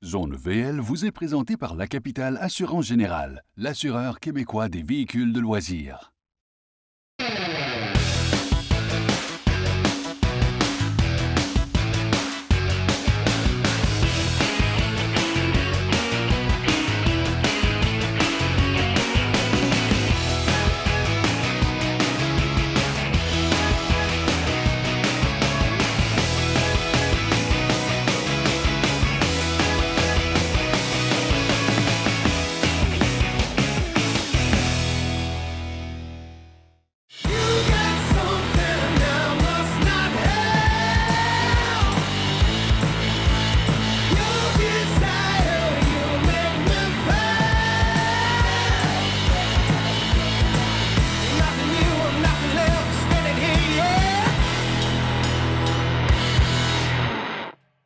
Zone VL vous est présentée par la Capitale Assurance Générale, l'assureur québécois des véhicules de loisirs.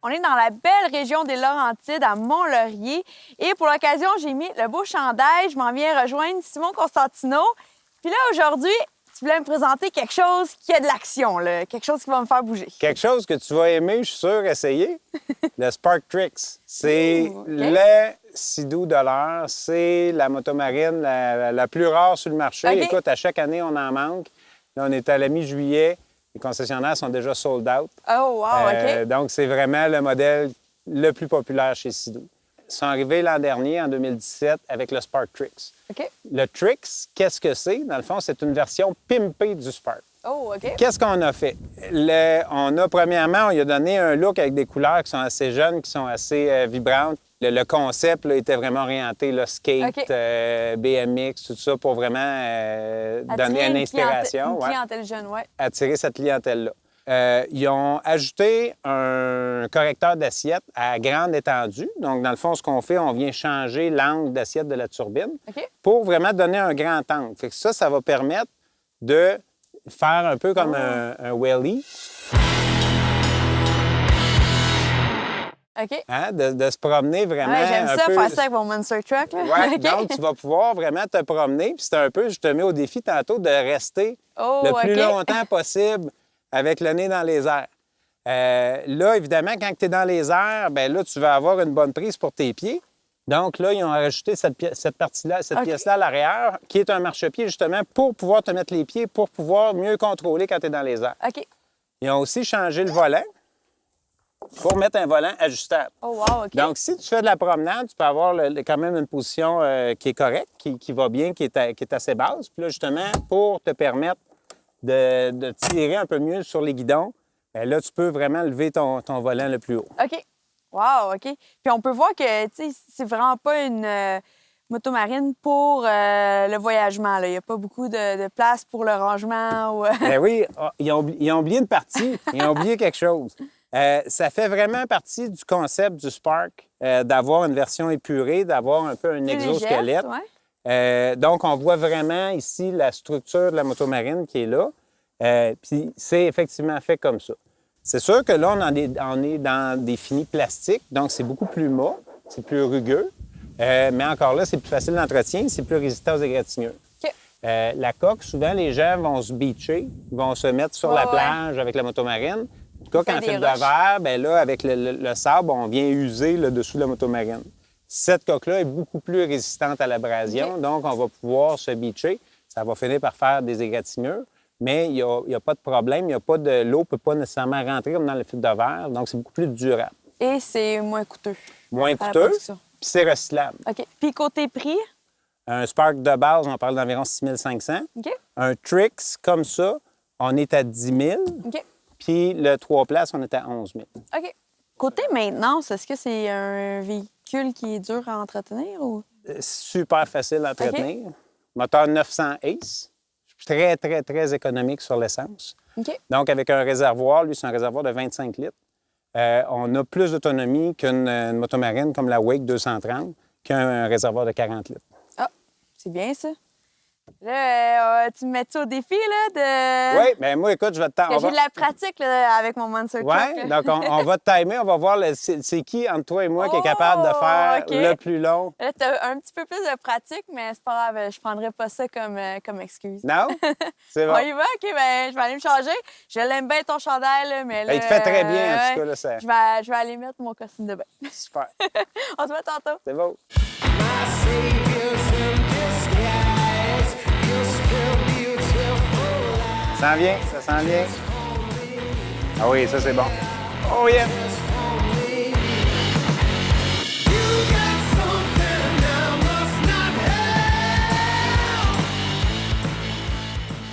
On est dans la belle région des Laurentides, à Mont-Laurier. Et pour l'occasion, j'ai mis le beau chandail. Je m'en viens rejoindre Simon Constantino. Puis là, aujourd'hui, tu voulais me présenter quelque chose qui a de l'action, là, quelque chose qui va me faire bouger. Quelque chose que tu vas aimer, je suis sûr, essayer. Le Spark Tricks. C'est OK. le Sea-Doo de l'heure. C'est la motomarine la plus rare sur le marché. OK. Écoute, à chaque année, on en manque. Là, on est à la mi-juillet. Les concessionnaires sont déjà sold out. Oh, wow, OK. Donc, c'est vraiment le modèle le plus populaire chez Sea-Doo. Ils sont arrivés l'an dernier, en 2017, avec le Spark Tricks. OK. Le Tricks, qu'est-ce que c'est? Dans le fond, c'est une version pimpée du Spark. Oh, OK. Qu'est-ce qu'on a fait? Premièrement, on lui a donné un look avec des couleurs qui sont assez jeunes, qui sont assez vibrantes. Le concept là, était vraiment orienté là, skate, OK. BMX, tout ça, pour vraiment donner une inspiration. Une clientèle jeune, ouais. Attirer cette clientèle-là. Ils ont ajouté un correcteur d'assiette à grande étendue. Donc, dans le fond, ce qu'on fait, on vient changer l'angle d'assiette de la turbine OK. pour vraiment donner un grand angle. Fait que ça va permettre de faire un peu comme un wheelie, OK. hein, de se promener vraiment Ouais, j'aime un ça, peu. faire ça avec mon Monster Truck. Là. Ouais, OK. donc, tu vas pouvoir vraiment te promener. Puis c'est un peu, je te mets au défi tantôt de rester Oh, le plus OK. longtemps possible avec le nez dans les airs. Là, évidemment, quand tu es dans les airs, bien là, tu vas avoir une bonne prise pour tes pieds. Donc là, ils ont rajouté cette partie-là, cette OK. pièce-là à l'arrière, qui est un marchepied, justement, pour pouvoir te mettre les pieds, pour pouvoir mieux contrôler quand tu es dans les airs. OK. Ils ont aussi changé le volant pour mettre un volant ajustable. Oh, wow, OK. Donc, si tu fais de la promenade, tu peux avoir quand même une position qui est correcte, qui va bien, qui est assez basse. Puis là, justement, pour te permettre de tirer un peu mieux sur les guidons, bien là, tu peux vraiment lever ton volant le plus haut. OK. Wow, OK. Puis on peut voir que, tu sais, c'est vraiment pas une motomarine pour le voyagement. Là. Il n'y a pas beaucoup de place pour le rangement. Ou... Ben oui, ils ont oublié une partie. Ils ont oublié quelque chose. Ça fait vraiment partie du concept du Spark, d'avoir une version épurée, d'avoir un peu un Plus exosquelette. légère, ouais. Donc, on voit vraiment ici la structure de la motomarine qui est là. Puis c'est effectivement fait comme ça. C'est sûr que là, on est dans des finis plastiques, donc c'est beaucoup plus mat, c'est plus rugueux. Mais encore là, c'est plus facile d'entretien, c'est plus résistant aux égratignures. OK. La coque, souvent, les gens vont se beacher, vont se mettre sur la plage avec la motomarine. En tout cas, quand fait on fait des de roches. verre, bien là, avec le sable, on vient user le dessous de la motomarine. Cette coque-là est beaucoup plus résistante à l'abrasion, OK. donc on va pouvoir se beacher. Ça va finir par faire des égratignures, mais il n'y a pas de problème. L'eau ne peut pas nécessairement rentrer comme dans le filtre de verre, donc c'est beaucoup plus durable. Et c'est moins coûteux. Moins à la coûteux, production. puis c'est recyclable. OK. Puis côté prix, Un Spark de base, on parle d'environ 6 500. OK. Un Trix comme ça, on est à 10 000. OK. Puis le 3 places, on est à 11 000. OK. Côté maintenance, est-ce que c'est un véhicule qui est dur à entretenir ou... Super facile à entretenir. Moteur 900 Ace. Très, très, très économique sur l'essence. OK. Donc, avec un réservoir, lui, c'est un réservoir de 25 litres. On a plus d'autonomie qu'une motomarine comme la Wake 230, qu'un réservoir de 40 litres. Ah, c'est bien ça. Là, tu me mets-tu au défi, là, de... Oui, bien moi, écoute, je vais te Que j'ai de la pratique, là, avec mon Monster Truck. Oui, là. donc on va te timer, on va voir c'est qui entre toi et moi qui est capable de faire OK. le plus long. Là, t'as un petit peu plus de pratique, mais c'est pas grave, je prendrai pas ça comme excuse. Non? C'est bon. On y va? OK, ben je vais aller me changer. Je l'aime bien ton chandail, là, mais là... Il te fait très bien, en ouais, tout cas. Là, ça... je vais aller mettre mon costume de bain. Super. On se voit tantôt. C'est beau. Ça s'en vient, ça s'en vient. Ah oui, ça, c'est bon. Oh yeah!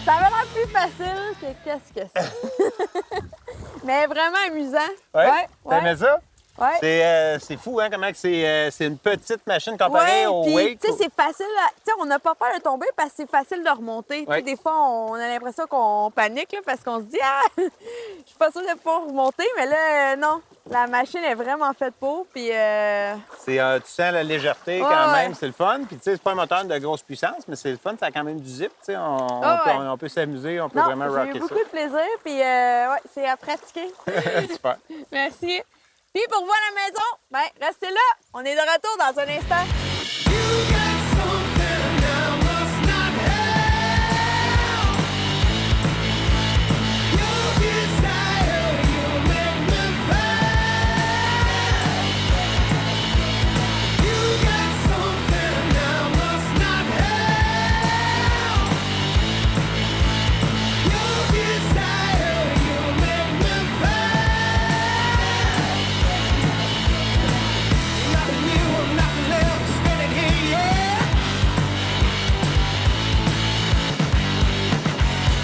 Ça avait l'air plus facile que qu'est-ce que c'est. Mais vraiment amusant. Ouais? T'aimais ça? Ouais. C'est fou, hein, comment que c'est une petite machine comparée au puis, Wake. tu sais, c'est facile. Tu sais, on n'a pas peur de tomber parce que c'est facile de remonter. Tu sais, des fois, on a l'impression qu'on panique là, parce qu'on se dit « Ah, je suis pas sûre de pouvoir remonter. » Mais là, non. La machine est vraiment faite pour. Puis, Tu sens la légèreté quand même, c'est le fun. Puis, tu sais, c'est pas un moteur de grosse puissance, mais c'est le fun, ça a quand même du zip. Tu sais, on peut s'amuser, on peut non, vraiment j'ai eu rocker beaucoup ça. de plaisir. Puis, ouais, c'est à pratiquer. Super. Merci. Puis pour vous à la maison, ben restez là. On est de retour dans un instant.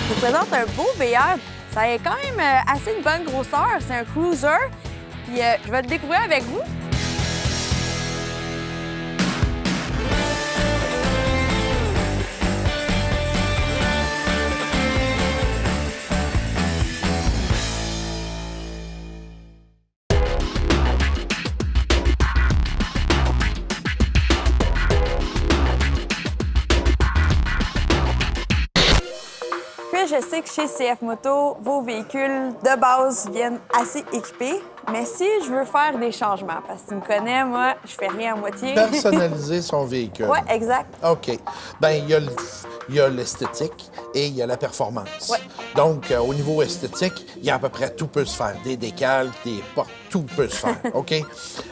Je vous présente un beau VR. Ça a quand même assez une bonne grosseur. C'est un cruiser. Puis je vais le découvrir avec vous. Je sais que chez CF Moto, vos véhicules de base viennent assez équipés, mais si je veux faire des changements, parce que tu me connais, moi, je fais rien à moitié. Personnaliser son véhicule. Oui, exact. OK. Bien, il y a l'esthétique et il y a la performance. Ouais. Donc, au niveau esthétique, il y a à peu près tout peut se faire. Des décals, des portes, tout peut se faire. OK?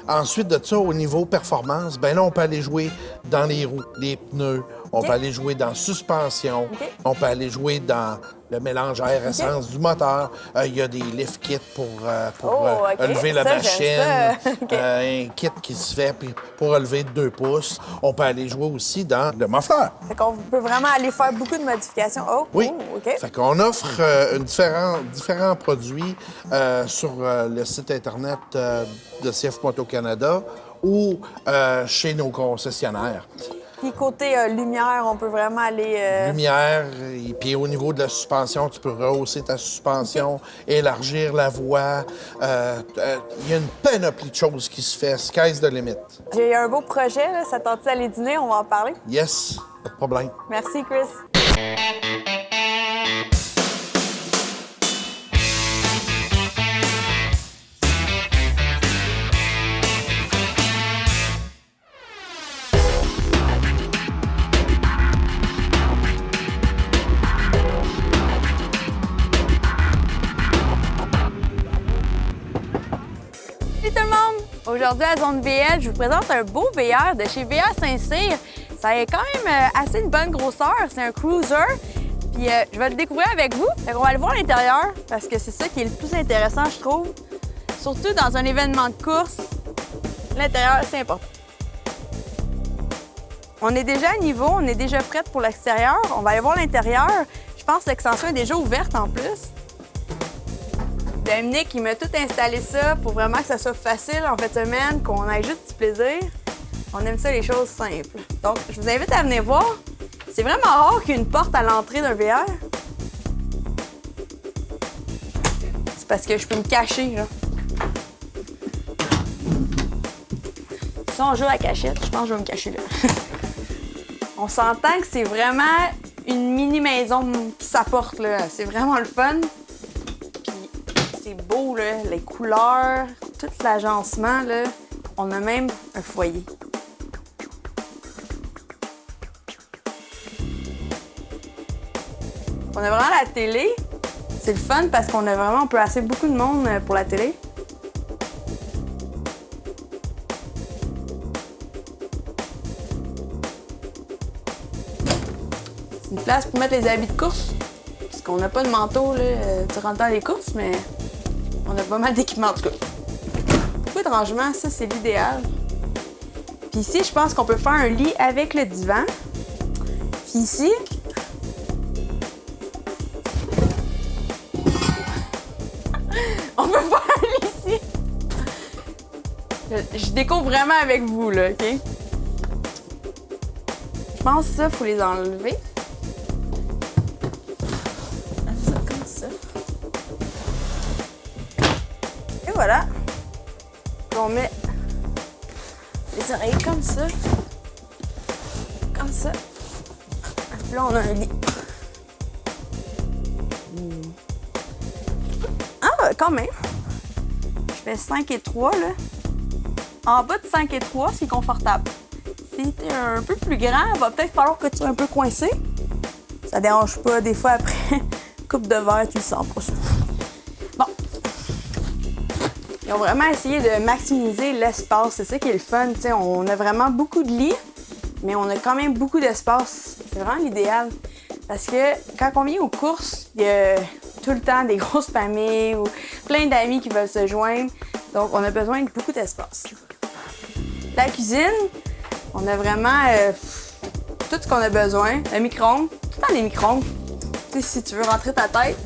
Ensuite de ça, au niveau performance, bien là, on peut aller jouer dans les roues, les pneus, on peut aller jouer dans suspension, on peut aller jouer dans le mélange air-essence du moteur. Il y a des lift kits pour lever la machine. Un kit qui se fait pour relever 2 pouces. On peut aller jouer aussi dans le muffler. Fait qu'on peut vraiment aller faire beaucoup de modifications. Oh, oui. Oh, OK. Fait qu'on offre différents produits sur le site Internet de CF Moto Canada ou chez nos concessionnaires. Puis côté lumière, on peut vraiment aller... Lumière, et puis au niveau de la suspension, tu peux rehausser ta suspension, élargir la voie. Il y a une panoplie de choses qui se fait. Sky's the limit. J'ai un beau projet, là. Ça tente d'aller dîner? On va en parler. Yes, pas de problème. Merci, Chris. Aujourd'hui à Zone BL, je vous présente un beau VR de chez VR Saint-Cyr. Ça a quand même assez une bonne grosseur, c'est un cruiser. Puis je vais le découvrir avec vous. On va aller voir l'intérieur parce que c'est ça qui est le plus intéressant, je trouve. Surtout dans un événement de course, l'intérieur, c'est important. On est déjà à niveau, on est déjà prête pour l'extérieur. On va aller voir l'intérieur. Je pense que l'extension est déjà ouverte en plus. Dominique, il m'a tout installé ça pour vraiment que ça soit facile en fin de semaine, qu'on ait juste du plaisir. On aime ça, les choses simples. Donc, je vous invite à venir voir. C'est vraiment rare qu'il y ait une porte à l'entrée d'un VR. C'est parce que je peux me cacher, là. Si on joue à la cachette, je pense que je vais me cacher là. On s'entend que c'est vraiment une mini maison qui s'apporte, là. C'est vraiment le fun. Puis c'est beau, là, les couleurs, tout l'agencement, là. On a même un foyer. On a vraiment la télé. C'est le fun parce qu'on a vraiment, on peut assez beaucoup de monde pour la télé. C'est une place pour mettre les habits de course. Parce qu'on n'a pas de manteau là, durant le temps des courses, mais on a pas mal d'équipements en tout cas. Beaucoup de rangement, ça c'est l'idéal. Puis ici, je pense qu'on peut faire un lit avec le divan. Puis ici, on peut faire un lit ici. Je découvre vraiment avec vous, là, OK? Je pense que ça, il faut les enlever. Ça, comme ça. Et voilà. Puis on met les oreilles comme ça. Comme ça. Puis là, on a un lit. Ah, quand même. Je fais 5 et 3, là. En bas de 5 et 3, c'est confortable. Si t'es un peu plus grand, il va peut-être falloir que tu sois un peu coincé. Ça dérange pas. Des fois, après coupe de verre, tu le sens pas ça. Bon. Ils ont vraiment essayé de maximiser l'espace. C'est ça qui est le fun. T'sais, on a vraiment beaucoup de lits, mais on a quand même beaucoup d'espace. C'est vraiment l'idéal. Parce que quand on vient aux courses, il y a tout le temps des grosses familles ou plein d'amis qui veulent se joindre. Donc, on a besoin de beaucoup d'espace. La cuisine, on a vraiment tout ce qu'on a besoin. Le micro-ondes, tout dans les micro-ondes. Tu sais, si tu veux rentrer ta tête,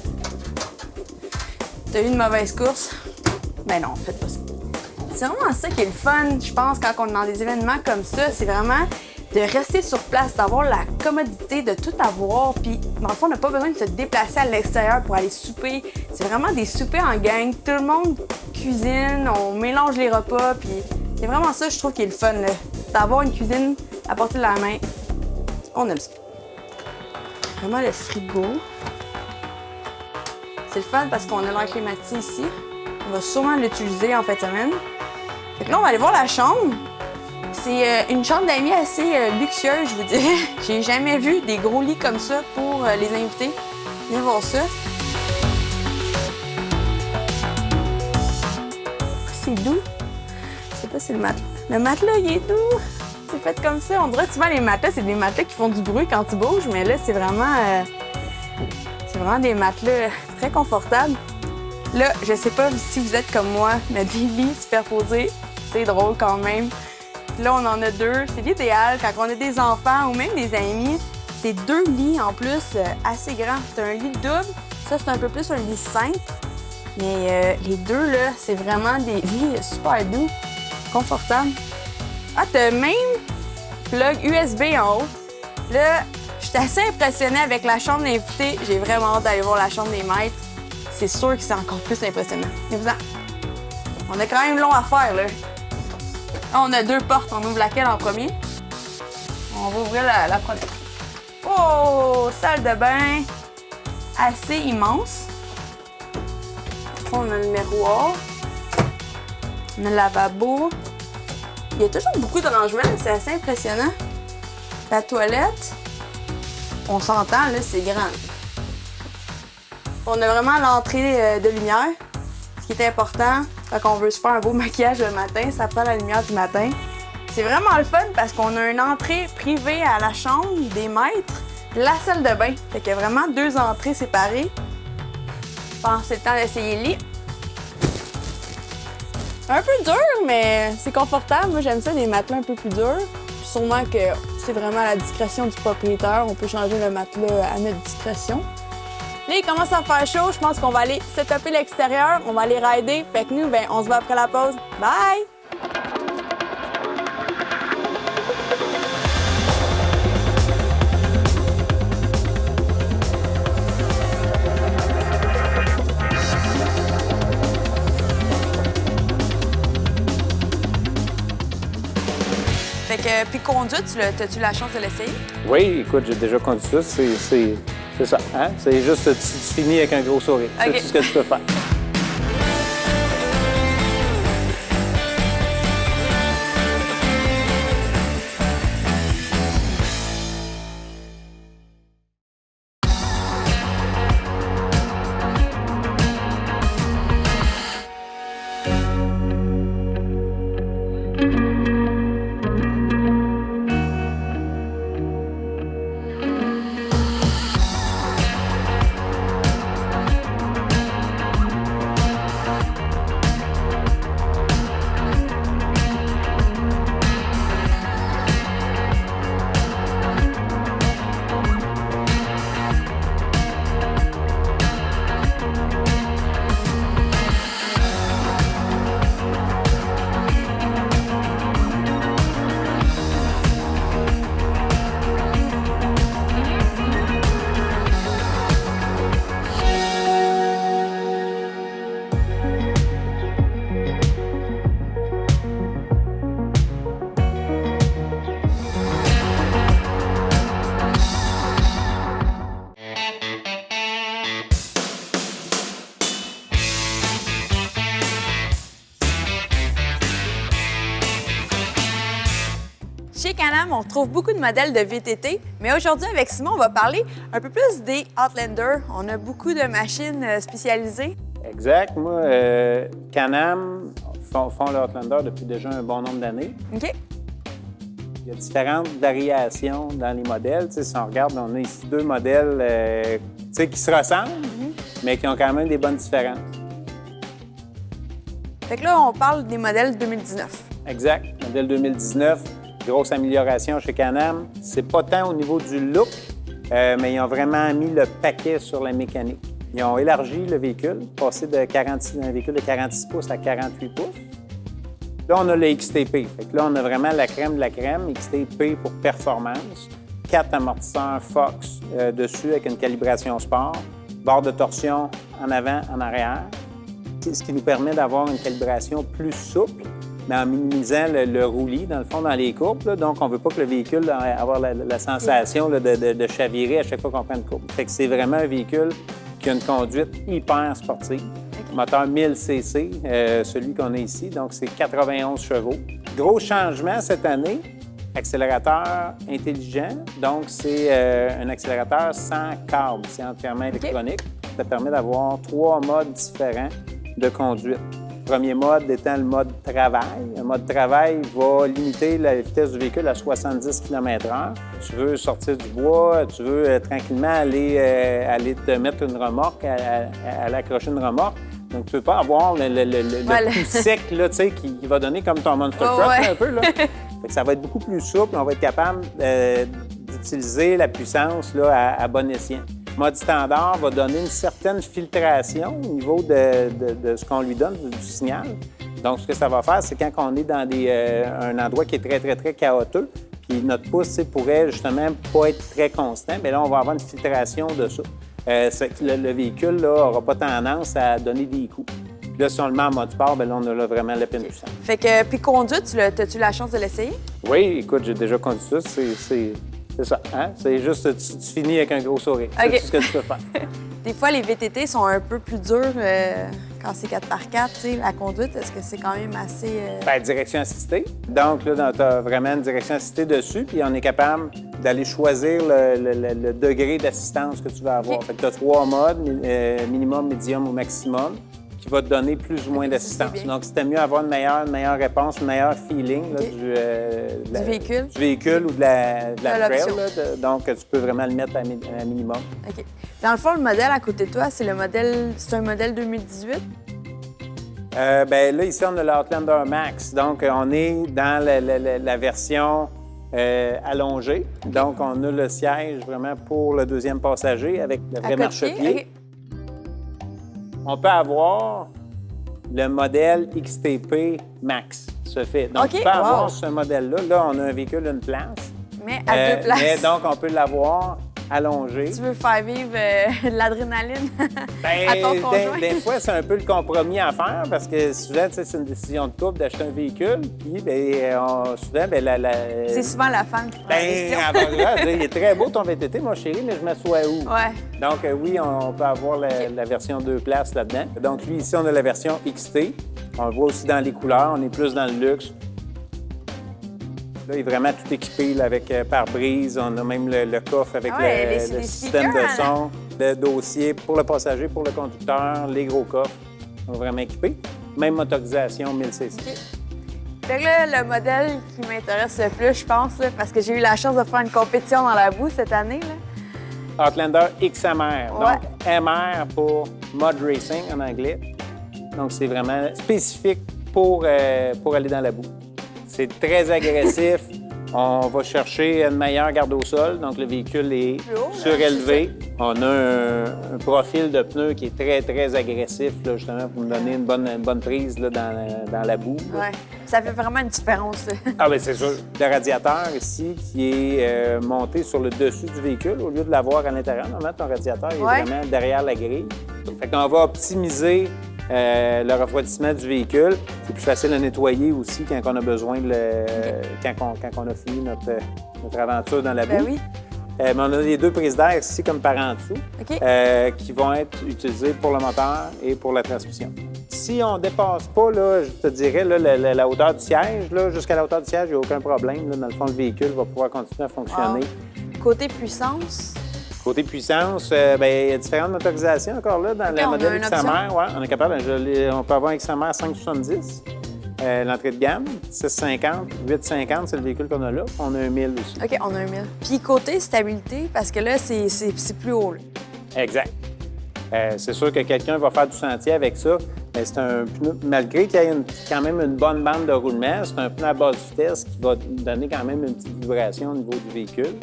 t'as eu une mauvaise course, ben non, faites pas ça. C'est vraiment ça qui est le fun, je pense, quand on est dans des événements comme ça. C'est vraiment de rester sur place, d'avoir la commodité de tout avoir. Puis, dans le fond, on n'a pas besoin de se déplacer à l'extérieur pour aller souper. C'est vraiment des soupers en gang. Tout le monde cuisine, on mélange les repas. Puis, c'est vraiment ça, je trouve, qui est le fun, là. D'avoir une cuisine à portée de la main. On aime ça. Vraiment le frigo. C'est le fun parce qu'on a l'air climatisé ici. On va sûrement l'utiliser en fin de semaine. Fait que là, on va aller voir la chambre. C'est une chambre d'amis assez luxueuse, je vous dirais. J'ai jamais vu des gros lits comme ça pour les invités. Viens voir ça. C'est doux. Je sais pas si c'est le matelas. Le matelas, il est doux. C'est fait comme ça. On dirait souvent les matelas, c'est des matelas qui font du bruit quand tu bouges, mais là, c'est vraiment des matelas très confortables. Là, je sais pas si vous êtes comme moi, mais des lits superposés, c'est drôle quand même. Là, on en a deux. C'est l'idéal quand on a des enfants ou même des amis. C'est deux lits en plus assez grands. C'est un lit double. Ça, c'est un peu plus un lit simple. Mais les deux, là, c'est vraiment des lits super doux, confortables. Ah, t'as même plug USB en haut. Là, je suis assez impressionnée avec la chambre d'invités. J'ai vraiment hâte d'aller voir la chambre des maîtres. C'est sûr que c'est encore plus impressionnant. Venez-vous-en. On a quand même long à faire, là. Là, on a deux portes. On ouvre laquelle en premier? On va ouvrir la première. Oh! Salle de bain assez immense. On a le miroir. On a le lavabo. Il y a toujours beaucoup de rangements. C'est assez impressionnant. La toilette. On s'entend, là, c'est grand. On a vraiment l'entrée de lumière. Ce qui est important, quand on veut se faire un beau maquillage le matin, ça prend la lumière du matin. C'est vraiment le fun parce qu'on a une entrée privée à la chambre des maîtres, la salle de bain. Fait qu'il y a vraiment deux entrées séparées. Je pense que c'est le temps d'essayer le lit. Un peu dur, mais c'est confortable. Moi, j'aime ça, des matelas un peu plus durs. Puis sûrement que c'est vraiment à la discrétion du propriétaire. On peut changer le matelas à notre discrétion. Là, il commence à faire chaud. Je pense qu'on va aller setuper l'extérieur. On va aller rider. Fait que nous, ben, on se voit après la pause. Bye! Fait que, puis conduite, as-tu la chance de l'essayer? Oui, écoute, j'ai déjà conduit ça. C'est ça. Hein? C'est juste, tu finis avec un gros sourire. OK. C'est tout ce que tu peux faire. Chez Can-Am, on retrouve beaucoup de modèles de VTT, mais aujourd'hui, avec Simon, on va parler un peu plus des Outlander. On a beaucoup de machines spécialisées. Exact. Moi, Can-Am font le Outlander depuis déjà un bon nombre d'années. OK? Il y a différentes variations dans les modèles. Tu sais, si on regarde, on a ici deux modèles tu sais, qui se ressemblent, mais qui ont quand même des bonnes différences. Fait que là, on parle des modèles 2019. Exact. Modèle 2019, grosse amélioration chez Can-Am. C'est pas tant au niveau du look, mais ils ont vraiment mis le paquet sur la mécanique. Ils ont élargi le véhicule, passé d'un véhicule de 46 pouces à 48 pouces. Là, on a le XTP. Fait que là, on a vraiment la crème de la crème, XTP pour performance. 4 amortisseurs Fox dessus avec une calibration sport. Barre de torsion en avant, en arrière. Ce qui nous permet d'avoir une calibration plus souple, mais en minimisant le roulis, dans le fond, dans les courbes. Là. Donc, on ne veut pas que le véhicule ait la sensation là, de chavirer à chaque fois qu'on prend une courbe. Fait que c'est vraiment un véhicule qui a une conduite hyper sportive. Moteur 1000 cc, celui qu'on a ici, donc c'est 91 chevaux. Gros changement cette année, accélérateur intelligent, donc c'est un accélérateur sans câble, c'est entièrement électronique. Ça permet d'avoir 3 modes différents de conduite. Le premier mode étant le mode travail. Le mode travail va limiter la vitesse du véhicule à 70 km/h. Tu veux sortir du bois, tu veux tranquillement aller te mettre une remorque, aller accrocher une remorque. Donc, tu ne peux pas avoir le coup sec là, qui va donner comme ton Monster Truck là, un peu. Là. Fait que ça va être beaucoup plus souple. On va être capable d'utiliser la puissance là, à bon escient. Le mode standard va donner une certaine filtration au niveau de ce qu'on lui donne, du signal. Donc, ce que ça va faire, c'est quand on est dans un endroit qui est très, très, très chaotique, puis notre pouce pourrait justement pas être très constant, mais là, on va avoir une filtration de ça. Le véhicule n'aura pas tendance à donner des coups. Puis là, si on le met en mode sport, bien là, on a là, vraiment la peine puissante. Fait que, puis conduite, as-tu la chance de l'essayer? Oui, écoute, j'ai déjà conduit ça. C'est ça. Hein? C'est juste, tu finis avec un gros sourire. Okay. C'est tout ce que tu peux faire. Des fois, les VTT sont un peu plus durs quand c'est 4x4. T'sais, la conduite, est-ce que c'est quand même assez... Bien, direction assistée. Donc, là, tu as vraiment une direction assistée dessus, puis on est capable d'aller choisir le degré d'assistance que tu vas avoir. Okay. Fait que tu as 3 modes, minimum, médium ou maximum, qui va te donner plus ou moins d'assistance. Donc, c'était mieux avoir une meilleure réponse, un meilleur feeling là, du véhicule ou de la trail. Là, donc, tu peux vraiment le mettre à minimum. OK. Dans le fond, le modèle à côté de toi, c'est un modèle 2018? Bien là, ici, on a l'Outlander Max. Donc, on est dans la version allongée. Donc, on a le siège vraiment pour le deuxième passager avec le vrai marchepied. Okay. On peut avoir le modèle XTP Max, ça fait. Donc, tu peux avoir ce modèle-là. Là, on a un véhicule, une place. Mais à 2 places. Mais donc, on peut l'avoir allongé. Tu veux faire vivre de l'adrénaline Ben, à ton conjoint? des fois, c'est un peu le compromis à faire parce que souvent, tu sais, c'est une décision de couple d'acheter un véhicule. Puis, souvent, C'est souvent la femme qui prend la Ben, décision. elle va dire, il est très beau ton VTT, mon chéri, mais je m'assois où? Ouais. Donc, oui, on peut avoir la version 2 places là-dedans. Donc, lui, ici, on a la version XT. On le voit aussi dans les couleurs. On est plus dans le luxe. Là, il est vraiment tout équipé là, avec pare-brise. On a même le coffre avec le système de son, le dossier pour le passager, pour le conducteur, les gros coffres. On est vraiment équipés. Même motorisation 1000cc. Fait que là, le modèle qui m'intéresse le plus, je pense, là, parce que j'ai eu la chance de faire une compétition dans la boue cette année, là. Outlander XMR. Ouais. Donc, MR pour Mud Racing en anglais. Donc, c'est vraiment spécifique pour aller dans la boue. C'est très agressif. On va chercher une meilleure garde au sol. Donc, le véhicule est haut, surélevé. On a un profil de pneu qui est très, très agressif, là, justement, pour nous donner une bonne prise là, dans la boue. là. Ouais. Ça fait vraiment une différence. Ah bien, c'est sûr. Le radiateur ici qui est monté sur le dessus du véhicule au lieu de l'avoir à l'intérieur. Normalement, ton radiateur est vraiment derrière la grille. Fait qu'on va optimiser le refroidissement du véhicule. C'est plus facile à nettoyer aussi quand on a besoin quand on a fini notre aventure dans la boue. Ben oui. Mais on a les deux prises d'air ici comme par en dessous OK. qui vont être utilisées pour le moteur et pour la transmission. Si on ne dépasse pas, là, je te dirais, là, la hauteur du siège, là, jusqu'à la hauteur du siège, il n'y a aucun problème. Là. Dans le fond, le véhicule va pouvoir continuer à fonctionner. Côté puissance, Côté puissance, ben, il y a différentes motorisations encore là dans le on a modèle une XMR. Ouais, on est capable, on peut avoir un XMR 570, l'entrée de gamme, 650, 850, c'est le véhicule qu'on a là. On a un 1000 aussi. OK, on a un 1000. Puis côté stabilité, parce que là, c'est plus haut. Là. Exact. C'est sûr que quelqu'un va faire du sentier avec ça, mais c'est un pneu, malgré qu'il y ait quand même une bonne bande de roulement, c'est un pneu à basse vitesse qui va donner quand même une petite vibration au niveau du véhicule.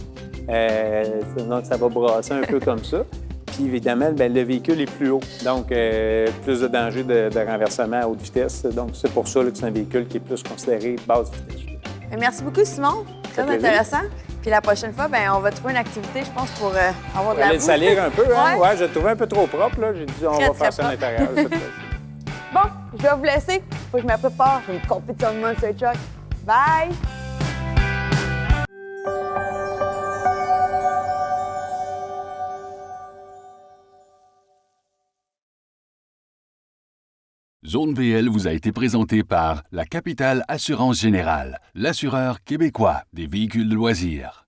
Donc, ça va brasser un peu comme ça. Puis, évidemment, bien, le véhicule est plus haut, donc plus de danger de renversement à haute vitesse. Donc, c'est pour ça là, que c'est un véhicule qui est plus considéré basse vitesse. Merci beaucoup, Simon. Très plaisir. intéressant. Puis la prochaine fois, ben, on va trouver une activité, je pense, pour avoir de la Aller le boue. salir un peu, hein? Ouais. Ouais, je le trouvais un peu trop propre. Là. J'ai dit, on Très, va très faire ça à propre. l'intérieur. cette fois-ci. Bon, je vais vous laisser. Faut que je me prépare. J'ai une compétition de Monster Truck. Bye! Zone VL vous a été présentée par la Capitale Assurance Générale, l'assureur québécois des véhicules de loisirs.